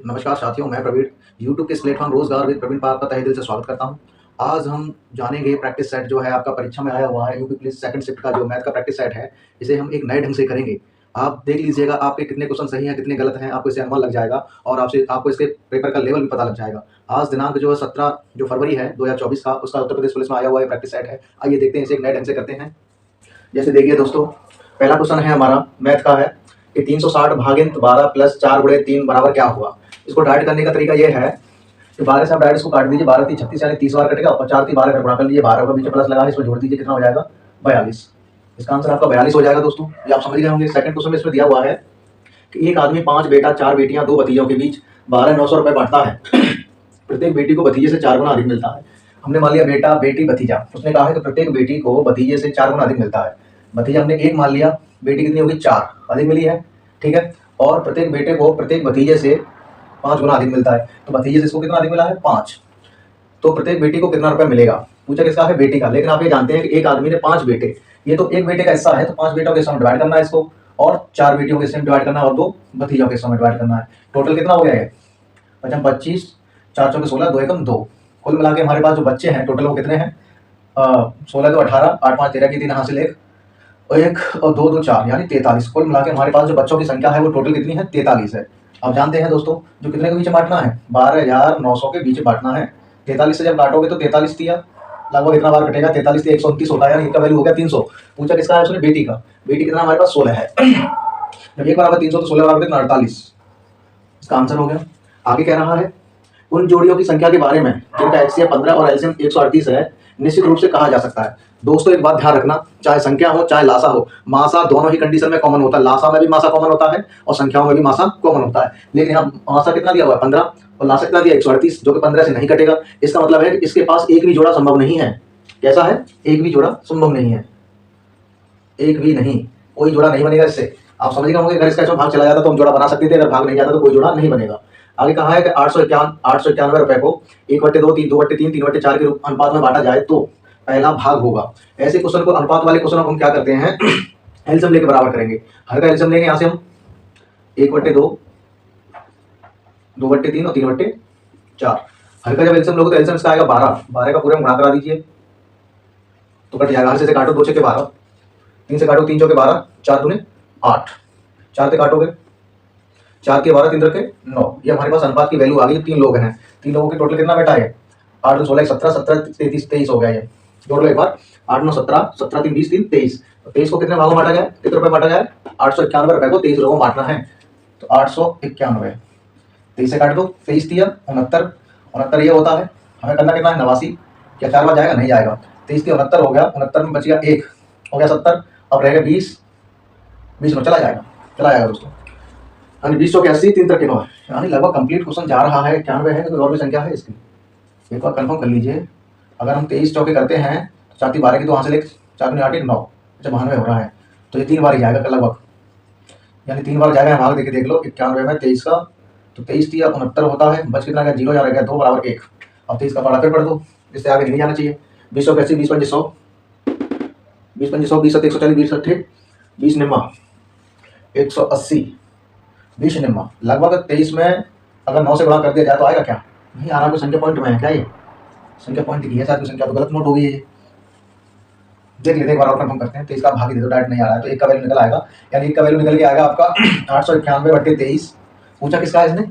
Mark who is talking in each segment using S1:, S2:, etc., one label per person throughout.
S1: नमस्कार साथियों, मैं प्रवीण यूट्यूब के इस प्लेटफॉर्म रोजगार विद प्रवीण पर आपका तहे दिल से स्वागत करता हूं। आज हम जानेंगे प्रैक्टिस सेट जो है आपका परीक्षा में आया हुआ है यूपी पुलिस सेकंड शिफ्ट का जो मैथ का प्रैक्टिस सेट है, इसे हम एक नए ढंग से करेंगे। आप देख लीजिएगा आपके कितने क्वेश्चन सही हैं, कितने गलत हैं, आपको इससे अनुमान लग जाएगा और आपको इसके पेपर का लेवल भी पता लग जाएगा। आज दिनांक जो है 17 जो फरवरी है 2024 का, उसका उत्तर प्रदेश पुलिस में आया हुआ है प्रैक्टिस सेट है। आइए देखते हैं इसे एक नए ढंग से करते हैं। जैसे देखिए दोस्तों, पहला क्वेश्चन है हमारा मैथ का है कि 360 भागिंत 12 प्लस 4 गुणे 3 बराबर क्या हुआ। इसको डाइट करने का तरीका ये है कि 12 से आप डाइट इसको काट दीजिए, 12 3 36 यानी 30 बार कटेगा और 4 3 12 कर गुणा कर लीजिए, 12 का बीच में प्लस लगा है, इसमें जोड़ दीजिए, कितना हो जाएगा 42। इसका आंसर आपका 42 हो जाएगा दोस्तों। ये आप समझ गए होंगे। सेकंड क्वेश्चन में इसमें दिया हुआ है कि एक आदमी 5 बेटा 4 बेटियां 2 भतीजों के बीच 12,900 रुपए बांटता है। प्रत्येक बेटी को भतीजे से 4 गुना अधिक मिलता है। हमने मान लिया बेटा बेटी भतीजा, उसने कहा है कि प्रत्येक बेटी को भतीजे से 4 गुना अधिक मिलता है। भतीजा हमने 1 मान लिया, बेटी कितनी होगी 4 अधिक मिली है, ठीक है। और प्रत्येक बेटे को प्रत्येक भतीजे से 5 गुना अधिक मिलता है, तो भतीजे से इसको कितना अधिक मिला है 5। तो प्रत्येक बेटी को कितना रुपया मिलेगा, पूछा किसका है बेटी का। लेकिन आप ये जानते हैं कि एक आदमी ने 5 बेटे, ये तो एक बेटे का हिस्सा है, तो 5 बेटों के हिस्से में डिवाइड करना है इसको, और 4 बेटियों के हिस्से में डिवाइड करना है और 2 भतीजों के हिस्से में डिवाइड करना है। टोटल कितना हो गया है 25, 4 चौके 16, 2 एकम 2। कुल मिला के हमारे पास जो बच्चे हैं टोटल वो कितने हैं 16 2 18, 8 5 13 की 3 हासिल 1 और 1 और 2 2 4 यानी 43। कुल मिला के हमारे पास जो बच्चों की संख्या है वो टोटल कितनी है 43 है। आप जानते हैं दोस्तों जो कितने के बीच बांटना है 12,900 के बीच बांटना है। 43 से जब काटोगे तो 43 दिया, लगभग इतना बार कटेगा 43 से 129 होता है, यानी इनका वैल्यू हो गया 300। पूछा किसका है उसने बेटी का। बेटी कितना हमारे पास 16 है। जब एक बराबर 300 तो 16 बराबर कितना 48। इसका आंसर हो गया। आगे कह रहा है उन जोड़ियों की संख्या के बारे में जिनका एचसीएफ 15 और एलसीएम 138 है, निश्चित रूप से कहा जा सकता है। दोस्तों एक बात ध्यान रखना, चाहे संख्या हो चाहे लासा हो, मासा दोनों ही कंडीशन में कॉमन होता है। लासा में भी मासा कॉमन होता है और संख्याओं में भी मासा कॉमन होता है। लेकिन यहाँ मासा कितना दिया हुआ है 15 और लासा कितना दिया 138, जो कि 15 से नहीं कटेगा। इसका मतलब है कि इसके पास एक भी जोड़ा संभव नहीं है। कैसा है, एक भी जोड़ा संभव नहीं है, एक भी नहीं, कोई जोड़ा नहीं बनेगा इससे। आप समझ गए होंगे, अगर इसका भाग चला जाता तो हम जोड़ा बना सकते थे, अगर भाग नहीं जाता तो कोई जोड़ा नहीं बनेगा। आगे कहा है कि 891 रुपए को 1/2 3 2/3 3/4 के अनुपात में बांटा जाए तो पहला भाग होगा। ऐसे क्वेश्चन को, अनुपात वाले क्वेश्चन को हम क्या करते हैं एलसीएम लेके बराबर करेंगे। हर का एलसीएम लेंगे, यहाँ से हम 1/2 2/3 और 3/4। हर का जब एलसीएम लोगे तो एलसीएम इसका आएगा 12, 12 का पूरे गुणा करा दीजिए तो कट जाएगा। हर से काटो 2 छक्के 12, 3 से काटो 3 चौके 12, 4 दूने 8, 4 से काटोगे 4 के 12 3 रखे 9। ये हमारे पास अनुपात की वैल्यू आ गई। 3 लोग हैं, 3 लोगों के टोटल कितना बेटा है 8 2 16 17 17 33 23 हो गया। ये जोड़ लो एक बार, 8 9 17 17 3 20 3 23। तो 23 को कितने भागों में बांटा गया, कितने रुपए बांटा गया 891 रुपए को 23 लोगों में बांटना है। तो 891 23 से काट दो, 23 दिया 69, 69 ये होता है। हमें करना कितना है 89। क्या 4 बार जाएगा, नहीं जाएगा। 23 के 69 हो गया, 69 में बच गया 1 हो गया 70, अब रहेगा 20, 20 में चला जाएगा दोस्तों, यानी 20 चौके 80 3 तक 9 है, यानी लगभग कंप्लीट क्वेश्चन जा रहा है। 91 है, कोई और भी संख्या है इसकी, एक बार कंफर्म कर लीजिए। अगर हम 23 चौके करते हैं तो 4 3 12 की 2 हासिल 1 4 8 9, अच्छा 92 हो रहा है, तो ये 3 बार ही जाएगा लगभग, यानी 3 बार जाएगा। भाग देख लो 91 में 23 का, तो 23 दिया 69 होता है, बच कितना गया 0 जा रह गया 2 बराबर 1। अब 23 का पढ़ा फिर पढ़ दो, इससे आगे नहीं जाना चाहिए। 20 चौके 80 20 पंजे 100, 20 पंजे 100 20 7 140 20 अट्ठे 20 निम्मा 180 20 निम्मा। लगभग 23 में अगर 9 से गुणा कर दिया जाए तो आएगा क्या, नहीं आ रहा। कोई संख्या पॉइंट में है क्या, ये संख्या पॉइंट की है शायद, संख्या तो गलत नोट हो गई है। देख लेते हैं एक बार और कंफर्म करते हैं। 23 का भाग ही दे दो, डायरेक्ट नहीं आ रहा है तो 1 का वैल्यू निकल आएगा, यानी 1 का वैल्यू निकल के आएगा आपका 891/23। पूछा किसका है इसने,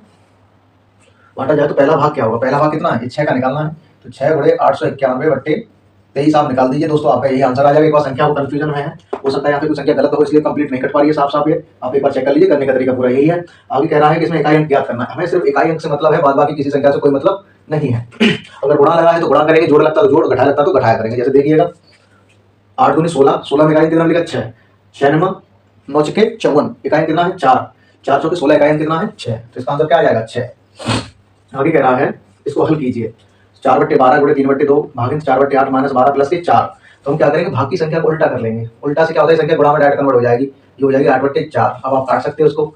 S1: बांटा जाए तो पहला भाग क्या होगा। पहला भाग कितना है 6 का निकालना है, तो 6 गुणे 891/23 आप निकाल दीजिए दोस्तों, आपका यही आंसर आ जाएगा। एक बार संख्या को कंफ्यूजन में है, हो सकता है यहाँ पे कुछ संख्या गलत हो इसलिए कंप्लीट नहीं कट पा रही है साफ ये आप एक बार चेक कर लीजिए। करने का तरीका पूरा यही है। आगे कह रहा है कि इसमें इकाई अंक ज्ञात करना है। हमें सिर्फ इकाई अंक से मतलब है, बाद बाकी किसी संख्या से कोई मतलब नहीं है। अगर गुणा लगा है तो गुणा करेंगे, जोड़ लगता तो जोड़, घटाया लगता तो घटाया करेंगे। जैसे देखिएगा 8 दूनी 16, 16 में इकाई कितना लिखा 6, 6 नंबर 9 छक्के 54, इकाई कितना है 4, 4 चौके 16, इकाई कितना है 6, तो इसका आंसर क्या आ जाएगा 6। आगे कह रहा है इसको हल कीजिए। 4/12 गुणे 3/2 भागित 4/8 माइनस 12 प्लस के 4। तो हम क्या करेंगे, भाग की संख्या को उल्टा कर लेंगे। उल्टा से क्या होता है, संख्या गुणा में डायरेक्ट कन्वर्ट हो जाएगी, ये हो जाएगी 8/4। अब आप काट सकते हो उसको,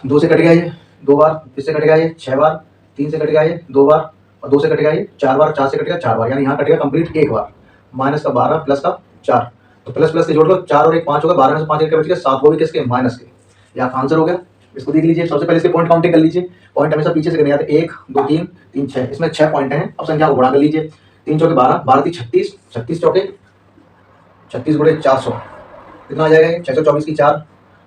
S1: 2 से कट गया ये 2 बार, इससे कट गया ये 6 बार, 3 से कट गया ये 2 बार और 2 से कट गया ये 4 बार, 4 से कट गया 4 बार, यानी यहाँ कटेगा कंप्लीट 1 बार। माइनस का 12 प्लस का 4, तो प्लस प्लस के जोड़ लो, 4 और 1 5 होगा, 12 में से 5 बच गया 7, वो भी किसके माइनस के। यहाँ आंसर हो गया। इसको देख लीजिए, सबसे पहले इसके पॉइंट काउंटिंग कर लीजिए। पॉइंट हमेशा पीछे से करने आते हैं, 1 2 3 3 6, इसमें 6 पॉइंट हैं। अब संख्या को गुणा कर लीजिए, 3 चौके 12, 12 3 36, 36 चौके 36 गुणे 400, कितना आ जाएगा ये? 624 की 4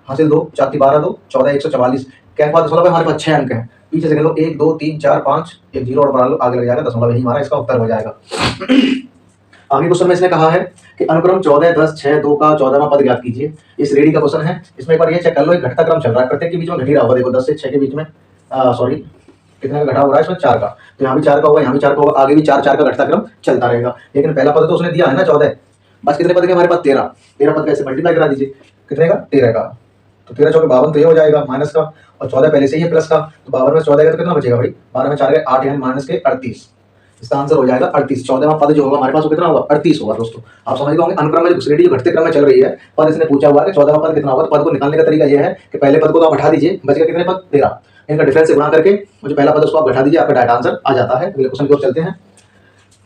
S1: हासिल 2, 4 की 12 2 14, 144। क्या बात दशमलव हमारे पास 6 अंक हैं, पीछे से कर लो 1 2 3 4 5, एक जीरो और बढ़ा लो, आगे लग जाएगा दशमलव, यही हमारा इसका उत्तर हो जाएगा। आगे क्वेश्चन में इसने कहा है कि अनुक्रम 14 10 6 2 का 14वां पद ज्ञात कीजिए। इस रेडी का क्वेश्चन है। इसमें एक बार ये चेक कर लो, एक घटता क्रम चल रहा है, प्रत्येक के बीच में घट ही रहा होगा। देखो 10 से 6 के बीच में सॉरी कितने का घटा हो रहा है इसमें? 4 का। तो यहाँ भी 4 का होगा, यहाँ भी 4 का होगा, आगे भी 4 4 का घटता क्रम चलता रहेगा। लेकिन पहला पद तो उसने दिया है ना 14, बस कितने पद के हमारे पास? 13। 13 पद का ऐसे मल्टीप्लाई करा दीजिए, कितने का? 13 का। तो 13 चौके 52, तो ये हो जाएगा माइनस का, और 14 पहले से ही है प्लस का, तो 52 में 14 का तो कितना बचेगा भाई? 12 में 4 गए 8, यानी माइनस के 38। इसका आंसर हो जाएगा 38। 14वां पद जो होगा हमारे पास वो कितना होगा? 38 होगा। दोस्तों आप समझ गए होंगे, अनुक्रम में जो रेडी जो घटते क्रम में चल रही है, पद इसने पूछा हुआ है कि 14वां पद कितना होगा। तो पद को निकालने का तरीका यह है कि पहले पद को तो आप हटा दीजिए, बचेगा कितने पद? 13। इनका डिफरेंस से गुणा करके जो पहला पद उसको आप घटा दीजिए, आपका डायरेक्ट आंसर आ जाता है। अगले क्वेश्चन की ओर चलते हैं।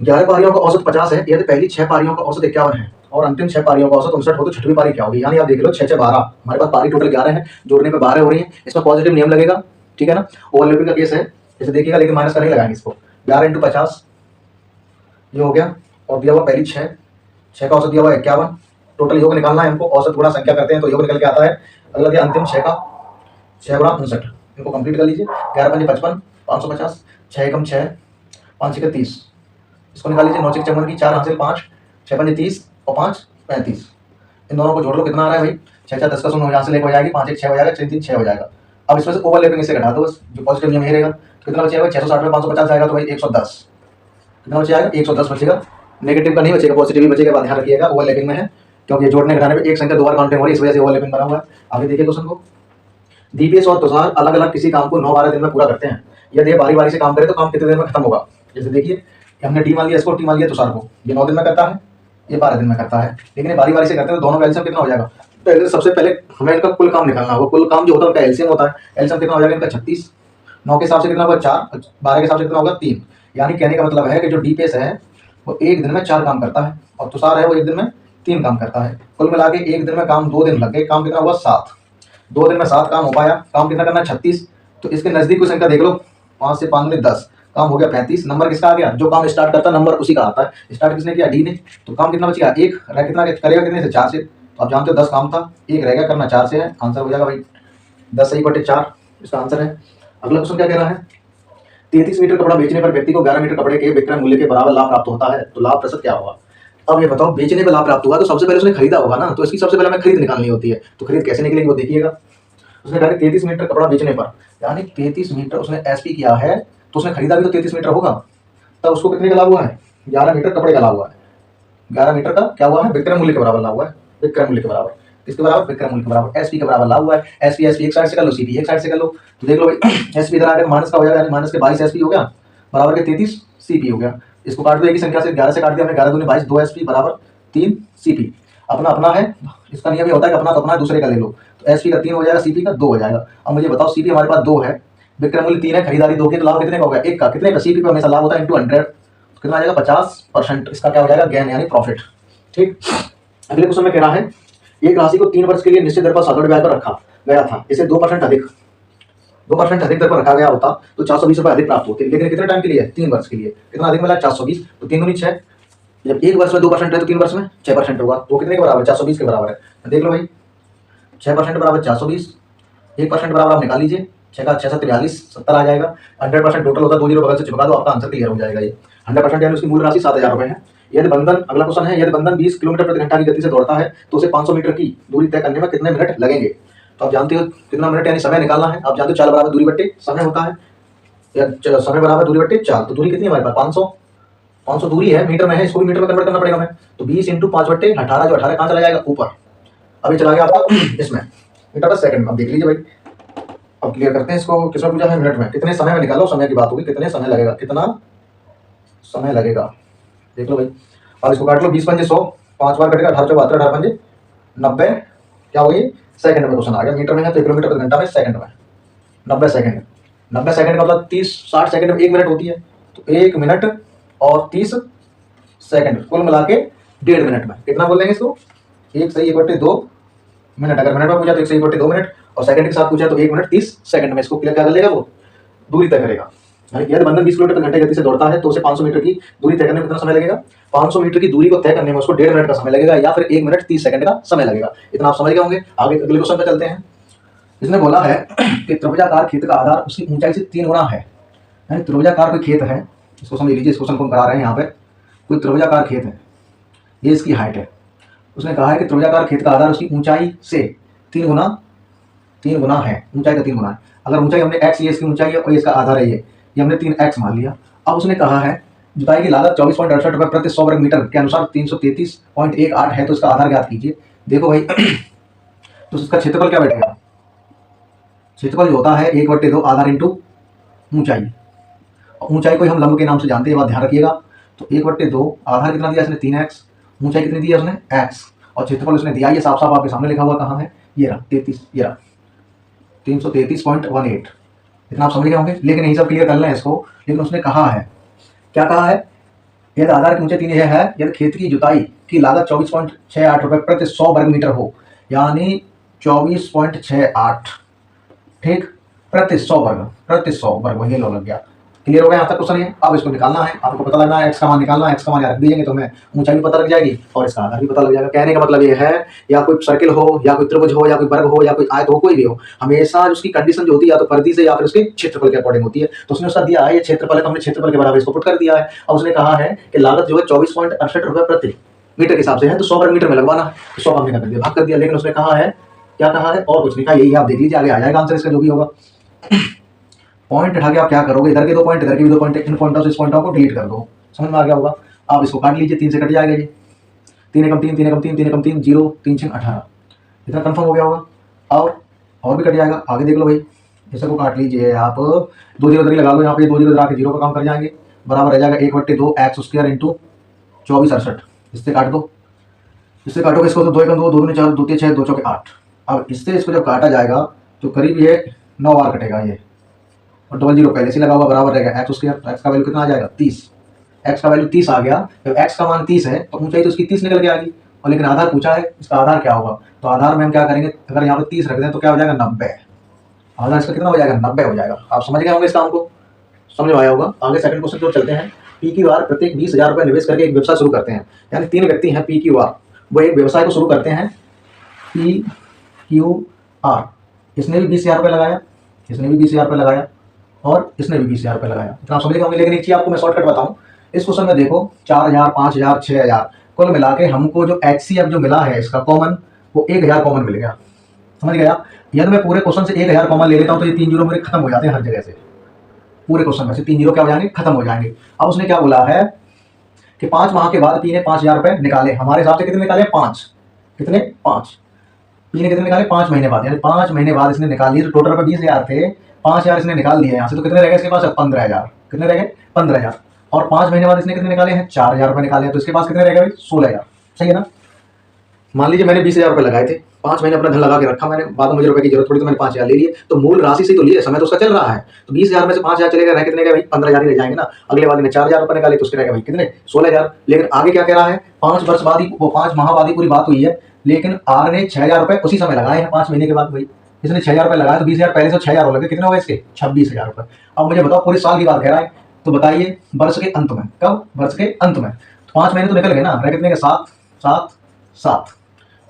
S1: 11 पारियों का औसत 50 है, यदि पहली 6 पारियों का औसत 51 है और अंतिम 6 पारियों का औसत 59 हो, तो छठवीं पारी क्या होगी? यानी आप देख लो 6 6 12, हमारे पास पारी टोटल 11 है, जोड़ने पे 12 हो रही है। इसमें पॉजिटिव नियम लगेगा, ठीक है ना, ओवरलैपिंग का केस है, जैसे देखिएगा, लेकिन माइनस का नहीं लगाएंगे इसको। 11 × 50 ये हो गया, और दिया हुआ पहली 6 का औसत दिया हुआ 51। टोटल योग निकालना है हमको, औसत गुणा संख्या करते हैं तो योग निकल के आता है। अगला दिया अंतिम 6 का, 6 गुणा 59, इनको कंप्लीट कर लीजिए। 11 5 55, 550, 6 एकम 6, 5 6 30, इसको निकाल लीजिए। 9 6 54 की 4 हासिल 5, 6 5 30 और 5 35, इन दोनों को जोड़ लो, कितना आ रहा है भाई? 6 4 10 का 0 यहाँ से 1 हो जाएगी, 5 1 6 हो जाएगा, 3 3 6 हो जाएगा। अब इसमें से ओवरलैपिंग इससे घटा दो, बस जो पॉजिटिव नियम यही रहेगा। कितना बचेगा? 660 में 550 जाएगा तो भाई 110, कितना बचेगा? 110 बचेगा। नेगेटिव का नहीं बचेगा, पॉजिटिव ही बचेगा, ध्यान रखिएगा। ओवरलैपिंग में है, क्योंकि जोड़ने घटाने में एक संख्या 2 बार काउंटिंग हो रही है, इस वजह से ओवरलैपिंग बना हुआ है। आगे देखिए क्वेश्चन को। दीपेश और तुषार अलग अलग किसी काम को 9-12 दिन में पूरा करते हैं। यदि बारी बारी से काम करें तो काम कितने दिन में खत्म होगा? जैसे देखिए, हमने डी मान लिया इसको, टी मान लिया तुषार को, ये 9 दिन में करता है, ये 12 दिन में करता है। लेकिन ये बारी बारी से करते हैं तो दोनों का एलसीएम कितना हो जाएगा? तो सबसे पहले हमें इनका कुल काम निकालना होगा। कुल काम जो होता है उनका एलसीएम होता है। एलसीएम कितना हो जाएगा इनका? 36। 9 के हिसाब से कितना होगा? 4, 12 के हिसाब से कितना होगा? 3। यानी कहने का मतलब है कि जो डीपेश है वो एक दिन में 4 काम करता है, और तुषार है वो एक दिन में 3 काम करता है। कुल मिला के एक दिन में काम 2 दिन लग गए, काम कितना हुआ? 7। 2 दिन में 7 काम हो पाया। काम कितना करना है? 36। तो इसके नजदीक कोई संख्या देख लो, 5 से 5 में 10, काम हो गया 35। नंबर किसका आ गया? जो काम स्टार्ट करता है नंबर उसी का आता है। स्टार्ट किसने किया? डी ने। तो काम कितना बचेगा? 1 रह, कितना करेगा कितने से? 4 से। तो आप जानते हो 10 काम था, 1 रह गया करना, 4 से है। आंसर हो जाएगा भाई 10/4, इसका आंसर है। अगला क्वेश्चन क्या कह रहा है? 33 मीटर कपड़ा बेचने पर व्यक्ति को 11 मीटर कपड़े के विक्रय मूल्य के बराबर लाभ प्राप्त होता है, तो लाभ प्रतिशत क्या होगा? अब ये बताओ, बेचने पर लाभ प्राप्त हुआ तो सबसे पहले उसने खरीदा होगा ना, तो इसकी सबसे पहले हमें खरीद निकालनी होती है। तो खरीद कैसे निकलेगी वो देखिएगा। उसने कहा 33 मीटर कपड़ा बेचने पर, यानी 33 मीटर उसने एसपी किया है, तो उसने खरीदा भी तो 33 मीटर होगा, तब उसको कितने का लाभ हुआ है? 11 मीटर कपड़े का लाभ हुआ है। 11 मीटर का क्या हुआ है? विक्रय मूल्य के बराबर लाभ हुआ है। विक्रय मूल्य के बराबर, किसके बराबर? विक्रय मूल्य के बराबर, एसपी के बराबर लाभ हुआ है। एसपी एक साइड से कर लो, सीपी एक साइड से कर लो, तो देख लो भाई एसपी इधर आ गया, माइनस का हो जाएगा, माइनस के 22 एसपी हो गया, बराबर के 33 सीपी हो गया। इसको काट दो, एक ही संख्या से 11 से काट दिया हमने, 11 दूनी 22, 2 एसपी बराबर 3 सीपी। अपना अपना है, इसका नियम ये होता है कि अपना तो अपना है, दूसरे का ले लो। तो एसपी का 3 हो जाएगा, सीपी का 2 हो जाएगा। अब मुझे बताओ, सीपी हमारे पास 2 है, विक्रय मूल्य 3 है, खरीदारी 2 की, तो लाभ कितने का हो गया? 1 का। कितने का? सीपी पे हमेशा लाभ होता है, इंटू 100, कितना आ जाएगा? 50%। इसका क्या हो जाएगा? गेन यानी प्रॉफिट। ठीक। अगले क्वेश्चन में कह रहा है, एक राशि को 3 वर्ष के लिए निश्चित दर पर साधारण ब्याज पर रखा गया था, इसे 2% अधिक दर पर रखा गया होता तो 420 रुपए अधिक प्राप्त होते, लेकिन कितने टाइम के लिए? 3 वर्ष के लिए। कितना अधिक मिला? 420। तो 3 दूनी 6, जब 1 वर्ष में 2% है तो 3 वर्ष में 6% होगा, तो कितने के बराबर? 420 के बराबर है। तो देख लो भाई, 6% बराबर 420, 1% बराबर आप निकाल लीजिए, 6 का 6 43, 70 आ जाएगा। 100% टोटल होता है, 2 जीरो बगल से चिपका दो, आपका आंसर क्लियर हो जाएगा। ये 100% यानी उसकी मूल राशि 7000 रुपए है। यदि बंधन, अगला क्वेश्चन है, यदि बंधन 20 किलोमीटर प्रति घंटा की गति से दौड़ता है तो उसे 500 मीटर की दूरी तय करने में कितने मिनट लगेंगे? तो आप जानते हो कितना मिनट यानी समय निकालना है। आप जानते हो चाल बराबर दूरी बट्टे समय होता है, या समय बराबर दूरी बट्टे चाल। तो दूरी कितनी है हमारे पास? 500 दूरी है, मीटर में है, इसको भी मीटर में कन्वर्ट करना पड़ेगा हमें। तो 20 × 5/18, जो 18 कहाँ चला जाएगा? ऊपर। अभी चला गया आपका इसमें मीटर पर सेकंड में। अब देख लीजिए भाई, अब क्लियर करते हैं इसको। किसमें पूछा है? मिनट में। कितने समय में निकालो, समय की बात होगी, कितने समय लगेगा, कितना समय लगेगा, देख लो भाई। और इसको काट लो, 20 पंजे 100, 5 बार कटेगा, 18 चौक 18 पंजे 90, क्या होगी? सेकंड में क्वेश्चन आ गया। मीटर में है तो किलोमीटर प्रति घंटा में, सेकंड में 90 सेकंड। 90 सेकंड का मतलब 30-60 सेकंड में 1 मिनट होती है, तो 1 मिनट और 30 सेकंड, कुल मिला के 1.5 मिनट में कितना बोल देंगे इसको? 1 सही 1/2 मिनट। अगर मिनट में पूछा तो 1 सही 1/2 मिनट, और सेकंड के साथ पूछा तो 1 मिनट 30 सेकंड में इसको क्या कर लेगा, वो दूरी तय करेगा। यदि बंधन 20 किलोमीटर प्रति घंटे गति से दौड़ता है तो उसे 500 मीटर की दूरी तय करने में कितना समय लगेगा? 500 मीटर की दूरी को तय करने में उसको 1.5 मिनट का समय लगेगा या फिर 1 मिनट 30 सेकंड का समय लगेगा। इतना आप समझ गए होंगे। आगे अगले क्वेश्चन पे चलते हैं। इसने बोला है कि त्रिभुजाकार खेत का आधार उसकी ऊंचाई से 3 गुना है। यानी त्रिभुजाकार कोई खेत है, इसको समझ लीजिए, इस क्वेश्चन को हम करा रहे हैं यहाँ पे। कोई त्रिभुजाकार खेत है, ये इसकी हाइट है। उसने कहा है कि त्रिभुजाकार खेत का आधार उसकी ऊंचाई से 3 गुना है, ऊंचाई का 3 गुना है। अगर ऊंचाई हमने x, ये इसकी ऊंचाई है और इसका आधार है ये हमने 3x मान लिया। अब उसने कहा है जुताई की लागत 24.68 रुपये प्रति 100 वर्ग मीटर के अनुसार 333.18 है, तो इसका आधार ज्ञात कीजिए। देखो भाई तो इसका क्षेत्रफल क्या बैठेगा? क्षेत्रफल जो होता है 1/2 आधार इंटू ऊंचाई। ऊंचाई को हम लंब के नाम से जानते हैं, बात ध्यान रखिएगा। तो 1/2 आधार कितना दिया इसने? 3x। ऊंचाई कितनी दी है उसने? x। और क्षेत्रफल उसने दिया, ये साफ साफ आपके सामने लिखा हुआ कहाँ है, ये रहा 33, ये रहा 333.18। इतना आप समझ गए होंगे। लेकिन यही सब क्लियर कर लें इसको। लेकिन उसने कहा है, क्या कहा है? यदि आधार की ऊंचाई 3 यह है यदि खेत की जुताई की लागत 24.68 रुपये प्रति 100 वर्ग मीटर हो, यानी 24.68 ठीक प्रति 100 वर्ग वही लो लग गया। क्लियर हो गया यहाँ तक क्वेश्चन ये। अब इसको निकालना है, आपको पता लगना है, एक्स का मान निकालना है। एक्स का मान यहाँ रख दीजिएंगे तो हमें ऊंचाई भी पता लग जाएगी और इसका आधार भी पता लग जाएगा। कहने का मतलब ये है, या कोई सर्किल हो या कोई त्रिभुज हो या कोई वर्ग हो या कोई आयत हो, कोई भी हो, हमेशा उसकी कंडीशन जो होती है या तो परिधि से या फिर उसके क्षेत्रफल के अकॉर्डिंग होती है। तो उसने उसका दिया है ये क्षेत्रफल है, तो हमने क्षेत्रफल के बराबर इसको पुट कर दिया है। अब उसने कहा है कि लागत जो है 24.68 रुपये प्रति मीटर के हिसाब से है, तो 100 वर्ग मीटर में लगवाना है, तो 100 हमने कर दिया, भाग कर दिया। लेकिन उसने कहा है, क्या कहा है और कुछ लिखा, यही आप देख लीजिए, आगे आ जाएगा आंसर इसका जो भी होगा। पॉइंट उठा के आप क्या करोगे, इधर के 2 पॉइंट इधर के भी 2 पॉइंट, इन पॉइंटों से इस पॉइंटों को डिलीट कर दो। समझ में आ गया होगा। आप इसको काट लीजिए, 3 से कट जाएगा ये, 3 एकम 3, 3 एकम 3, 3 एकम 3, 0, 3 6 18। इतना कंफर्म हो गया होगा। और भी कट जाएगा, आगे देख लो भाई, इसे को काट लीजिए आप, 2 0 इधर लगा लो, यहाँ पे 2 0 इधर आके 0 का काम कर जाएंगे, बराबर रह जाएगा 1/2 x स्क्वायर इंटू 2468। इससे काट दो, इससे काटोगे इसको तो 2 एकम 2, 2 दूनी 4, 2 3 6, 2 चौके 8। अब इससे इसको जब काटा जाएगा तो करीब ये 9 बार कटेगा ये, और 00 पहले से लगा हुआ, बराबर रहेगा एक्स स्क्वायर। एक्स का वैल्यू कितना आ जाएगा? 30। एक्स का वैल्यू 30 आ गया। जब एक्स का मान 30 है तो ऊंचाई तो उसकी 30 निकल के आ गई। और लेकिन आधार पूछा है, इसका आधार क्या होगा? तो आधार में हम क्या करेंगे, अगर यहाँ पर 30 रख दें तो क्या हो जाएगा? 90। आधार इसका कितना हो जाएगा? 90 हो जाएगा। आप समझ गए होंगे इस काम को, समझ में आया होगा। आगे सेकंड क्वेश्चन की ओर चलते हैं। PQR प्रत्येक 20,000 रुपये निवेश करके एक व्यवसाय शुरू करते हैं। यानी 3 व्यक्ति हैं PQR, वो एक व्यवसाय को शुरू करते हैं। PQR, इसने भी 20,000 रुपये लगाया, इसने भी 20,000 रुपये लगाया और इसने भी 20,000 रुपये लगाया। इतना आप समझ गए होंगे। लेकिन एक चीज आपको मैं शॉर्टकट बताऊं, इस क्वेश्चन में देखो 4,000, 5,000, 6,000 कुल मिला के हमको जो HCF जो मिला है इसका कॉमन, वो 1,000 कॉमन मिल गया। समझ गया। यदि मैं पूरे क्वेश्चन से 1,000 कॉमन ले लेता हूं तो ये 3 जीरो मेरे खत्म हो जाते हैं हर जगह से। पूरे क्वेश्चन में से 3 जीरो क्या हो जाएंगे? खत्म हो जाएंगे। अब उसने क्या बोला है कि 5 माह के बाद P ने 5,000 रुपये निकाले। हमारे हिसाब से कितने निकाले? 5। कितने? 5। P ने कितने निकाले? 5 महीने बाद, यानी 5 महीने बाद इसने निकाल लिए। तो टोटल रुपये 20,000 थे, 5,000 इसने निकाल दिए यहाँ से, तो कितने रह गए इसके पास? 15,000। कितने रह गए? 15,000। और 5 महीने बाद इसने कितने निकाले हैं? 4,000 रुपये निकाले हैं, तो इसके पास कितने रह गए भाई? 16,000। सही है ना। मान लीजिए मैंने 20,000 रुपये लगाए थे, 5 महीने अपना धन लगा के रखा मैंने, बाद में मुझे रुपए की जरूरत पड़ी तो मैंने 5,000 ले लिए। तो मूल राशि से तो लिए, समय तो उसका चल रहा है। तो 20,000 में से 5,000 चलेगा, रह कितने गए भाई? 15,000 ही रह जाएंगे ना। अगले बाद ने 4,000 रुपये निकाले तो उसके रहेगा भाई कितने? 16,000। लेकिन आगे क्या कह रहा है? 5 वर्ष बाद ही, वो 5 माह बाद ही पूरी बात हुई है। लेकिन आर ने 6,000 रुपये उसी समय लगाए हैं, 5 महीने के बाद भाई। इसने 6,000 रुपये लगाया तो 20,000 पहले से 6,000 हो लगे, कितने हो गए इसके? 26,000 रुपये। अब मुझे बताओ, पूरे साल की बात कह रहा है, तो बताइए वर्ष के अंत में, कब? वर्ष के अंत में। तो 5 महीने तो निकल गए ना, रह कितने के? 7 7 7।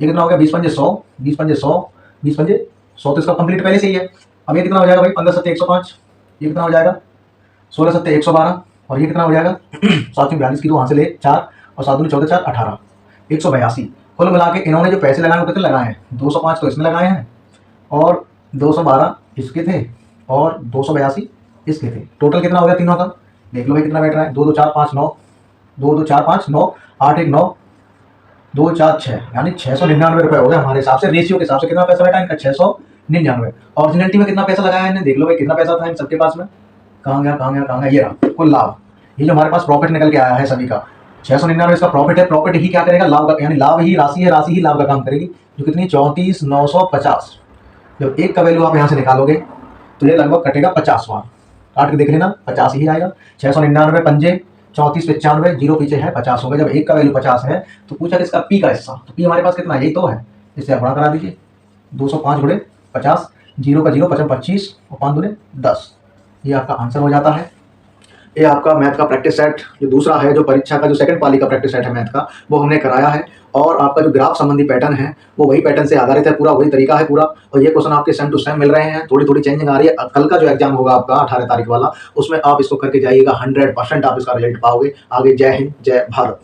S1: ये कितना हो गया? 20 पंजे 100, 20 पंजे 100, 20 पंजे 100, तो इसका कंप्लीट पहले से ही है। अब ये कितना हो जाएगा भाई? 15 7 105। ये कितना हो जाएगा? 16 7 112। और ये कितना हो जाएगा? 7 42 की, तो वहाँ से ले 4 और 7 14 4 18, 182। कुल मिला के इन्होंने जो पैसे लगाए वो कितने लगाए हैं? 205 तो इसने लगाए हैं, और 212 इसके थे, और 282 इसके थे। टोटल कितना हो गया तीनों का? देख लो भाई कितना बैठ रहा है। 2 2 4 5 9, 2 2 4 5 9, 8 1 9, 2 4 6, यानी 699 रुपये हो गए हमारे हिसाब से। रेशियो के हिसाब से कितना पैसा बैठा इनका? 699। ऑरिजिनलिटी में कितना पैसा लगाया है इन्हें? देख लो भाई कितना पैसा था इन सबके पास में। कहाँ गया कहाँ गया कहाँ गया? ये रहा कुल लाभ। ये जो हमारे पास प्रॉफिट निकल के आया है सभी का, 699 इसका प्रॉफिट है। प्रॉफिट ही क्या करेगा? लाभ का, यानी लाभ ही राशि है, राशि ही लाभ का काम करेगी। जो कितनी? 34,950। जब एक का वैल्यू आप यहाँ से निकालोगे तो ये लगभग कटेगा 50 बार। काट के देख लेना, 50 ही आएगा। 699 पंजे 34 95, 0 पीछे है, 50 हो गया। जब एक का वैल्यू 50 है तो पूछा इसका P का हिस्सा, तो P हमारे पास कितना? यही तो है। इससे आप गुणा करा दीजिए, 205 गुणे 50, 0 का 0 55 25 और 5 दूने 10, ये आपका आंसर हो जाता है। ये आपका मैथ का प्रैक्टिस सेट जो दूसरा है, जो परीक्षा का जो सेकंड पाली का प्रैक्टिस सेट है मैथ का, वो हमने कराया है। और आपका जो ग्राफ संबंधी पैटर्न है वो वही पैटर्न से आधारित है, पूरा वही तरीका है पूरा। और ये क्वेश्चन आपके सेम टू सेम मिल रहे हैं, थोड़ी थोड़ी चेंजिंग आ रही है। कल का जो एग्जाम होगा आपका 18 तारीख वाला, उसमें आप इसको करके जाइएगा, 100% आप इसका रिजल्ट पाओगे। आगे जय हिंद, जय भारत।